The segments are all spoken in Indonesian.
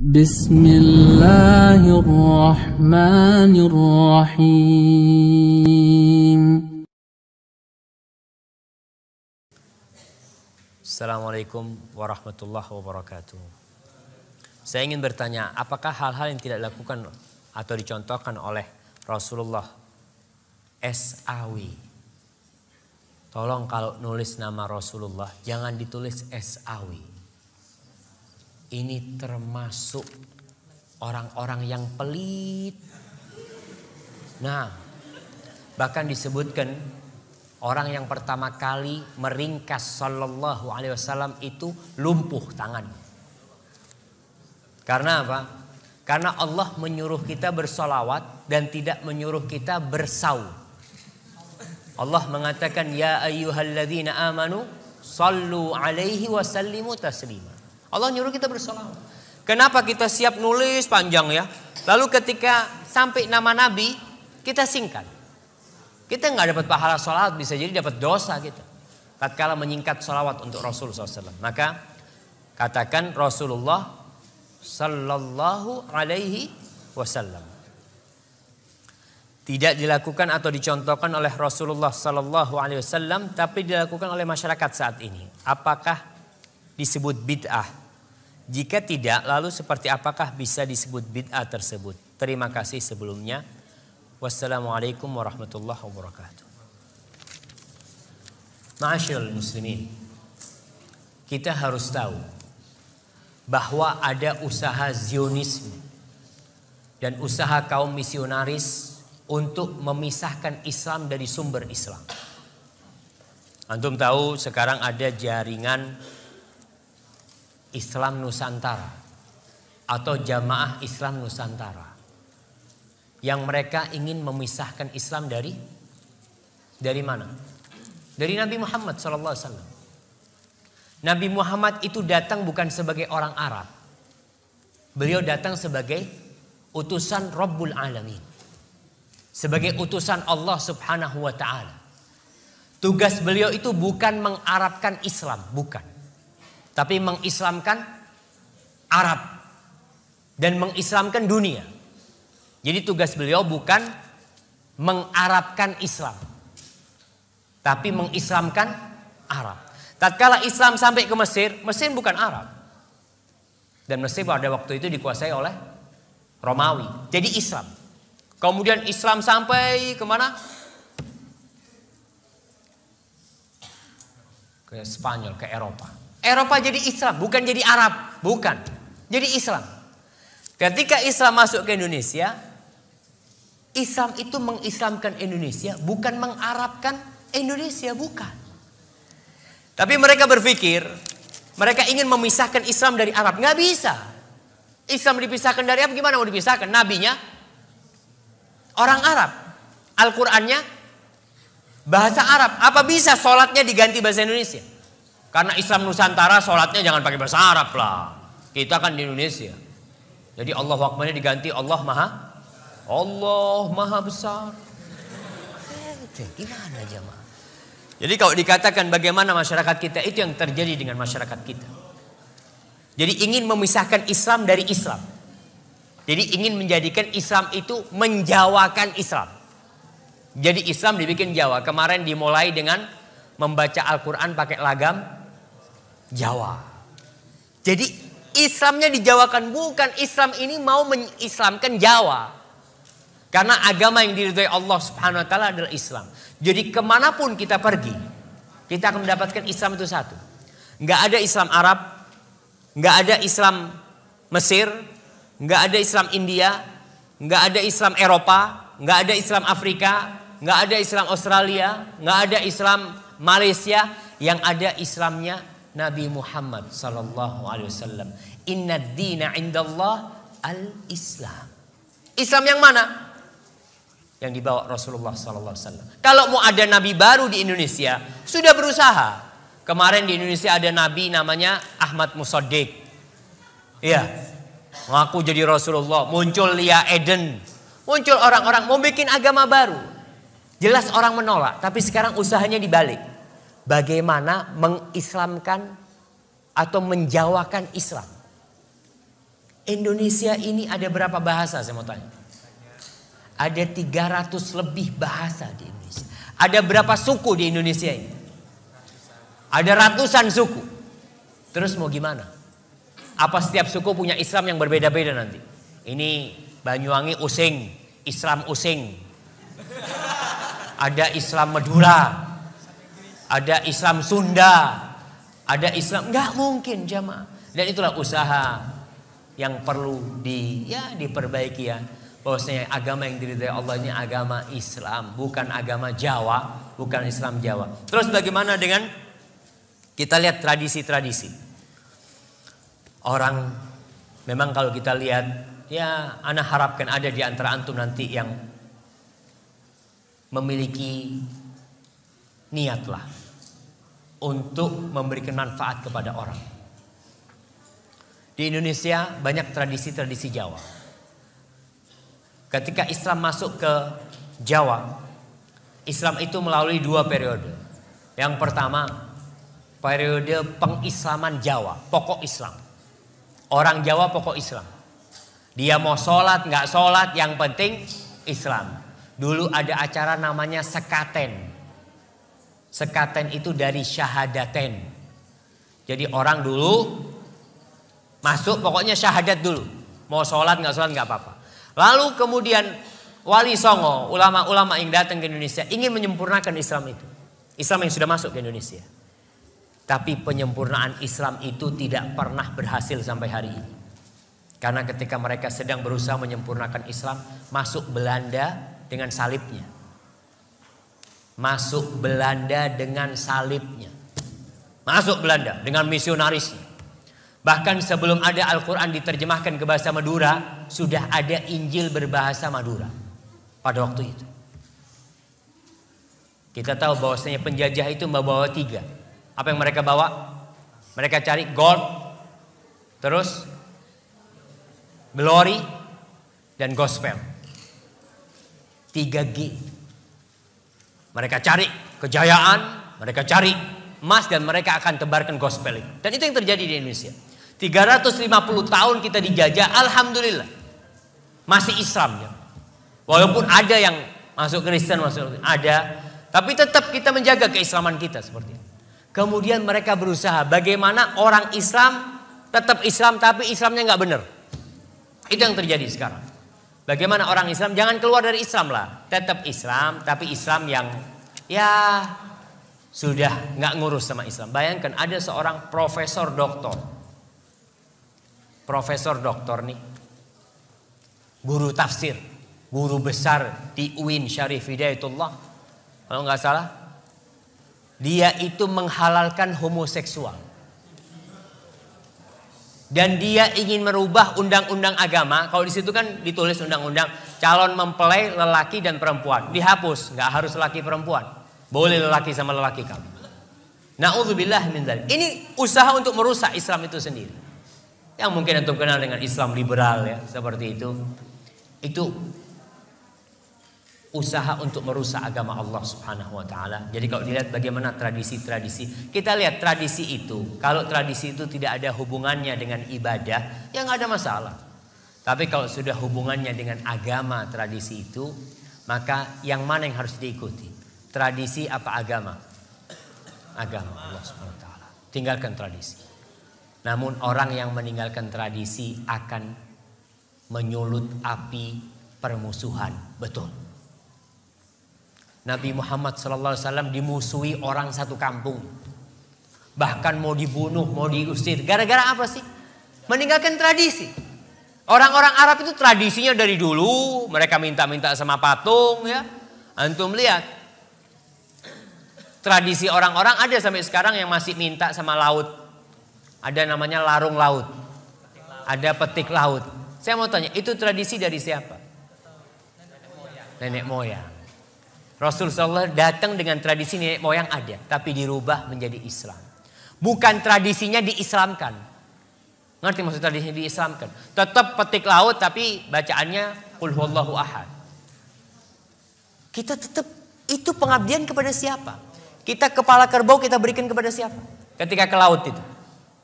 Bismillahirrahmanirrahim. Assalamualaikum warahmatullahi wabarakatuh. Saya ingin bertanya, apakah hal-hal yang tidak dilakukan atau dicontohkan oleh Rasulullah SAW? Tolong kalau nulis nama Rasulullah jangan ditulis SAW. Ini termasuk orang-orang yang pelit. Nah, bahkan disebutkan orang yang pertama kali meringkas sallallahu alaihi wasallam itu lumpuh tangan. Karena apa? Karena Allah menyuruh kita bersolawat dan tidak menyuruh kita bersaum. Allah mengatakan ya ayyuhalladzina amanu sallu alaihi wa sallimu taslima. Allah nyuruh kita bersolawat. Kenapa kita siap nulis panjang ya? Lalu ketika sampai nama Nabi kita singkat. Kita nggak dapat pahala solawat, bisa jadi dapat dosa kita. Tatkala menyingkat solawat untuk Rasulullah SAW. Maka katakan Rasulullah Sallallahu Alaihi Wasallam. Tidak dilakukan atau dicontohkan oleh Rasulullah Sallallahu Alaihi Wasallam, tapi dilakukan oleh masyarakat saat ini. Apakah disebut bid'ah? Jika tidak, lalu seperti apakah bisa disebut bid'ah tersebut? Terima kasih sebelumnya. Wassalamualaikum warahmatullahi wabarakatuh. Ma'asyiral muslimin, kita harus tahu bahwa ada usaha Zionisme dan usaha kaum misionaris untuk memisahkan Islam dari sumber Islam. Antum tahu sekarang ada jaringan Islam Nusantara atau Jamaah Islam Nusantara yang mereka ingin memisahkan Islam dari mana? Dari Nabi Muhammad SAW. Nabi Muhammad itu datang bukan sebagai orang Arab. Beliau datang sebagai utusan Rabbul Alamin. Sebagai utusan Allah Subhanahu wa ta'ala. Tugas beliau itu bukan mengarabkan Islam, bukan. Tapi mengislamkan Arab dan mengislamkan dunia. Jadi tugas beliau bukan mengarabkan Islam, tapi mengislamkan Arab. Tatkala Islam sampai ke Mesir, Mesir bukan Arab. Dan Mesir pada waktu itu dikuasai oleh Romawi. Jadi Islam. Kemudian Islam sampai kemana? Ke Spanyol, ke Eropa. Eropa jadi Islam, bukan jadi Arab. Bukan, jadi Islam. Ketika Islam masuk ke Indonesia, Islam itu mengislamkan Indonesia, bukan mengarabkan Indonesia, bukan. Tapi mereka berpikir, mereka ingin memisahkan Islam dari Arab. Nggak bisa. Islam dipisahkan dari Arab, gimana mau dipisahkan? Nabinya orang Arab, Al-Qurannya bahasa Arab. Apa bisa sholatnya diganti bahasa Indonesia? Karena Islam Nusantara sholatnya jangan pakai bahasa Arab lah. Kita kan di Indonesia. Jadi Allah Akbarnya diganti Allah Maha Besar. Gimana jemaah? Jadi kalau dikatakan bagaimana masyarakat kita, itu yang terjadi dengan masyarakat kita. Jadi ingin memisahkan Islam dari Islam. Jadi ingin menjadikan Islam itu menjawakan Islam. Jadi Islam dibikin Jawa. Kemarin dimulai dengan membaca Al-Quran pakai lagam Jawa. Jadi Islamnya dijawakan, bukan Islam ini mau mengislamkan Jawa. Karena agama yang diridhai Allah Subhanahu wa ta'ala adalah Islam. Jadi kemanapun kita pergi, kita akan mendapatkan Islam itu satu. Nggak ada Islam Arab, nggak ada Islam Mesir, nggak ada Islam India, nggak ada Islam Eropa, nggak ada Islam Afrika, nggak ada Islam Australia, nggak ada Islam Malaysia. Yang ada Islamnya Nabi Muhammad Sallallahu Alaihi Wasallam. Inna dina indallah al-Islam. Islam yang mana? Yang dibawa Rasulullah Sallallahu Alaihi Wasallam. Kalau mau ada Nabi baru di Indonesia, sudah berusaha. Kemarin di Indonesia ada Nabi namanya Ahmad Musaddiq. Iya. Ngaku jadi Rasulullah, muncul Lia Eden, muncul orang-orang mau bikin agama baru. Jelas orang menolak, tapi sekarang usahanya dibalik. Bagaimana mengislamkan atau menjawakan Islam. Indonesia ini ada berapa bahasa saya mau tanya? Ada 300 lebih bahasa di Indonesia. Ada berapa suku di Indonesia ini? Ada ratusan suku. Terus mau gimana? Apa setiap suku punya Islam yang berbeda-beda nanti? Ini Banyuwangi Using, Islam Using. Ada Islam Madura. Ada Islam Sunda. Ada Islam, nggak mungkin jamaah. Dan itulah usaha yang perlu diperbaiki ya. Bahwasanya agama yang diridhai Allah ini agama Islam, bukan agama Jawa, bukan Islam Jawa. Terus bagaimana dengan kita lihat tradisi-tradisi? Orang memang kalau kita lihat, ya ana harapkan ada di antara antum nanti yang memiliki niatlah untuk memberikan manfaat kepada orang. Di Indonesia banyak tradisi-tradisi Jawa. Ketika Islam masuk ke Jawa, Islam itu melalui 2 periode. Yang pertama, periode pengislaman Jawa, pokok Islam. Orang Jawa pokok Islam. Dia mau sholat, nggak sholat, yang penting Islam. Dulu ada acara namanya sekaten. Sekaten itu dari syahadaten. Jadi orang dulu masuk pokoknya syahadat dulu. Mau sholat, nggak sholat, nggak apa-apa. Lalu kemudian Wali Songo, ulama-ulama yang datang ke Indonesia ingin menyempurnakan Islam itu. Islam yang sudah masuk ke Indonesia. Tapi penyempurnaan Islam itu tidak pernah berhasil sampai hari ini. Karena ketika mereka sedang berusaha menyempurnakan Islam, masuk Belanda dengan salibnya. Masuk Belanda dengan salibnya. Masuk Belanda dengan misionarisnya. Bahkan sebelum ada Al-Quran diterjemahkan ke bahasa Madura, sudah ada Injil berbahasa Madura pada waktu itu. Kita tahu bahwasanya penjajah itu membawa 3. Apa yang mereka bawa? Mereka cari gold, terus glory, dan gospel. 3G. Mereka cari kejayaan, mereka cari emas, dan mereka akan tebarkan gospel itu. Dan itu yang terjadi di Indonesia. 350 tahun kita dijajah, alhamdulillah masih Islam ya. Walaupun ada yang masuk Kristen, ada, tapi tetap kita menjaga keislaman kita seperti itu. Kemudian mereka berusaha bagaimana orang Islam tetap Islam tapi Islamnya nggak benar. Itu yang terjadi sekarang. Bagaimana orang Islam jangan keluar dari Islam lah, tetap Islam tapi Islam yang ya sudah nggak ngurus sama Islam. Bayangkan ada seorang profesor doktor nih, guru tafsir, guru besar di UIN Syarif Hidayatullah, kalau nggak salah, dia itu menghalalkan homoseksual dan dia ingin merubah undang-undang agama. Kalau di situ kan ditulis undang-undang calon mempelai lelaki dan perempuan dihapus, nggak harus lelaki perempuan, boleh lelaki sama lelaki kamu. Na'udzubillah min dzalik. Ini usaha untuk merusak Islam itu sendiri. Yang mungkin antum kenal dengan Islam liberal ya, seperti itu. Itu usaha untuk merusak agama Allah Subhanahu wa taala. Jadi kalau dilihat bagaimana tradisi-tradisi, kita lihat tradisi itu, kalau tradisi itu tidak ada hubungannya dengan ibadah, ya nggak ada masalah. Tapi kalau sudah hubungannya dengan agama tradisi itu, maka yang mana yang harus diikuti? Tradisi apa agama? Agama Allah Subhanahu wa taala. Tinggalkan tradisi. Namun orang yang meninggalkan tradisi akan menyulut api permusuhan. Betul. Nabi Muhammad SAW dimusuhi orang satu kampung. Bahkan mau dibunuh, mau diusir. Gara-gara apa sih? Meninggalkan tradisi. Orang-orang Arab itu tradisinya dari dulu. Mereka minta-minta sama patung ya. Antum lihat. Tradisi orang-orang ada sampai sekarang yang masih minta sama laut. Ada namanya larung laut. Ada petik laut. Saya mau tanya, itu tradisi dari siapa? Nenek moyang. Rasulullah datang dengan tradisi nenek moyang ada, tapi dirubah menjadi Islam. Bukan tradisinya diislamkan. Ngerti maksud tradisinya diislamkan? Tetap petik laut tapi bacaannya Qul huwallahu ahad. Kita tetap itu pengabdian kepada siapa? Kita kepala kerbau kita berikan kepada siapa? Ketika ke laut itu.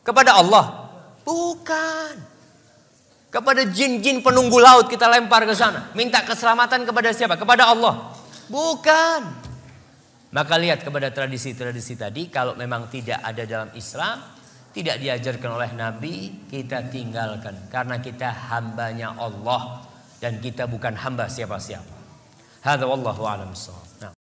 Kepada Allah? Bukan. Kepada jin-jin penunggu laut kita lempar ke sana. Minta keselamatan kepada siapa? Kepada Allah. Bukan. Maka lihat kepada tradisi-tradisi tadi. Kalau memang tidak ada dalam Islam, tidak diajarkan oleh Nabi, kita tinggalkan. Karena kita hambanya Allah. Dan kita bukan hamba siapa-siapa. Hadza wallahu a'lam bissawab.